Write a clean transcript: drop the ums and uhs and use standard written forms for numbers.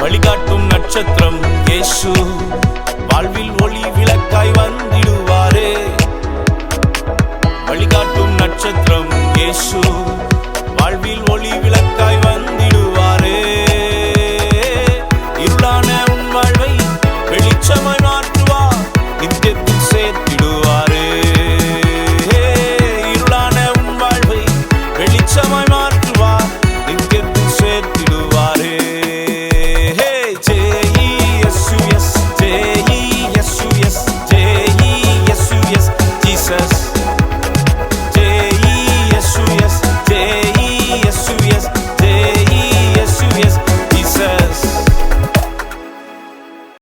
வழிகாட்டும் நட்சத்திரம் இயேசு, வாழ்வில் ஒளி விளக்காய் வந்திடுவாரே. வழிகாட்டும் நட்சத்திரம் இயேசு, வாழ்வில் ஒளி விளக்காய் வந்திடுவாரே. இருளான உன் வாழ்வை வெளிச்சமாய் மாற்றுவார், நித்தியத்தில் சேர்த்திடுவாரே. இருளான உன் வாழ்வை வெளிச்சமாய் மாற்றுவார், நித்தியத்தில் சேர்த்திடுவாரே. Jesus.